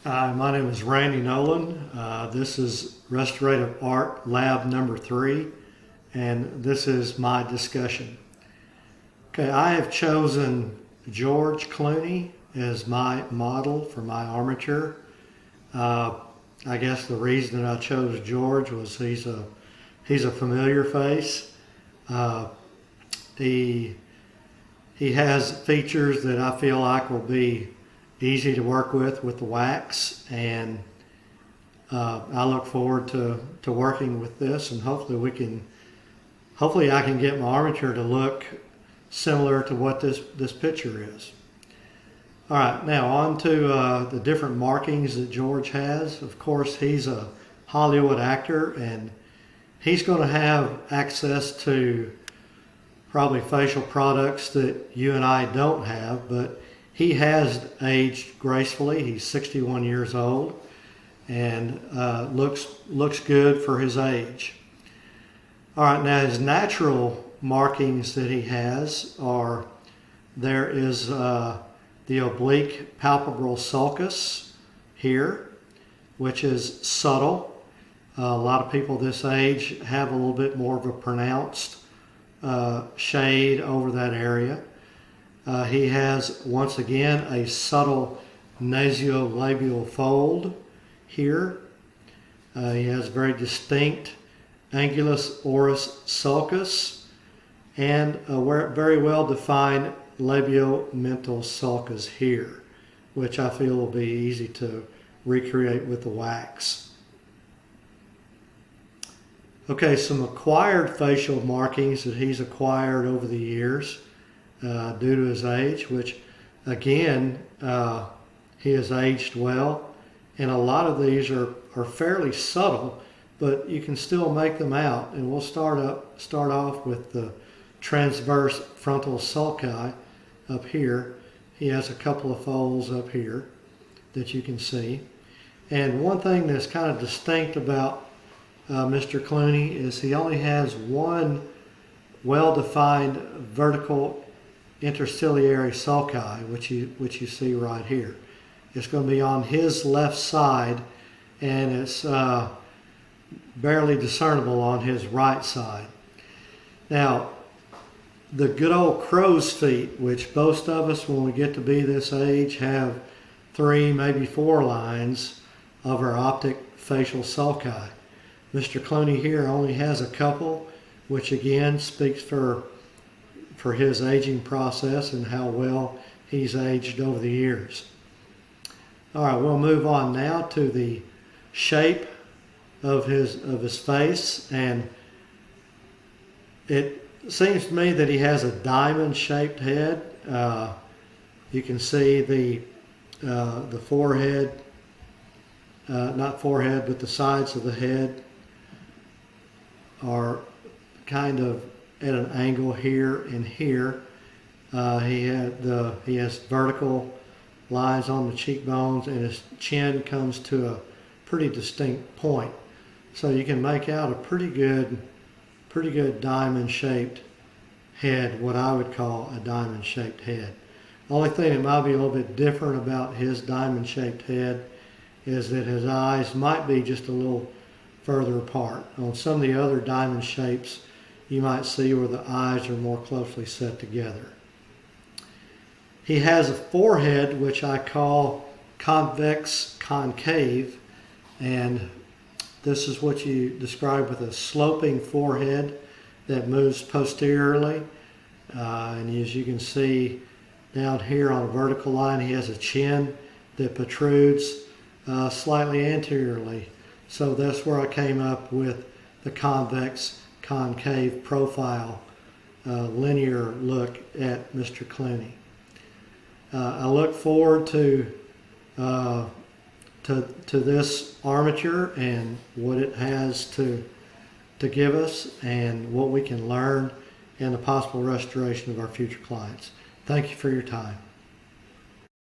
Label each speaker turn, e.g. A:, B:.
A: Hi, my name is Randy Nolan. This is Restorative Art Lab number 3, and this is my discussion. Okay, I have chosen George Clooney as my model for my armature. Uh, I guess the reason that I chose George was he's a familiar face. Uh, he he has features that I feel like will be easy to work with the wax, and I look forward to working with this, and hopefully I can get my armature to look similar to what this picture is. All right, now on to the different markings that George has. Of course, he's a Hollywood actor, and he's going to have access to probably facial products that you and I don't have, but he has aged gracefully. He's 61 years old and looks good for his age. All right, now his natural markings that he has are, there is the oblique palpebral sulcus here, which is subtle. A lot of people this age have a little bit more of a pronounced shade over that area. He has, once again, a subtle nasolabial fold here. He has very distinct angulus oris sulcus and a very well defined labiomental sulcus here, which I feel will be easy to recreate with the wax. Okay, some acquired facial markings that he's acquired over the years due to his age, which again, he has aged well, and a lot of these are fairly subtle, but you can still make them out. And we'll start off with the transverse frontal sulci up here. He has a couple of folds up here that you can see. And one thing that's kind of distinct about Mr. Clooney is he only has one well-defined vertical interciliary sulci, which you see right here. It's going to be on his left side, and it's barely discernible on his right side. Now, the good old crow's feet, which most of us, when we get to be this age, have 3, maybe 4 lines of our optic facial sulci. Mr. Clooney here only has a couple, which again speaks for his aging process and how well he's aged over the years. All right, we'll move on now to the shape of his face, and it seems to me that he has a diamond-shaped head. You can see the forehead, not forehead, but the sides of the head are kind of at an angle here and here. He has vertical lines on the cheekbones, and his chin comes to a pretty distinct point. So you can make out a pretty good diamond-shaped head, what I would call a diamond-shaped head. The only thing that might be a little bit different about his diamond-shaped head is that his eyes might be just a little further apart. On some of the other diamond shapes, you might see where the eyes are more closely set together. He has a forehead which I call convex concave, and this is what you describe with a sloping forehead that moves posteriorly. And as you can see down here on a vertical line, he has a chin that protrudes slightly anteriorly. So that's where I came up with the convex concave profile, linear look at Mr. Clooney. I look forward to this armature and what it has to give us, and what we can learn, and the possible restoration of our future clients. Thank you for your time.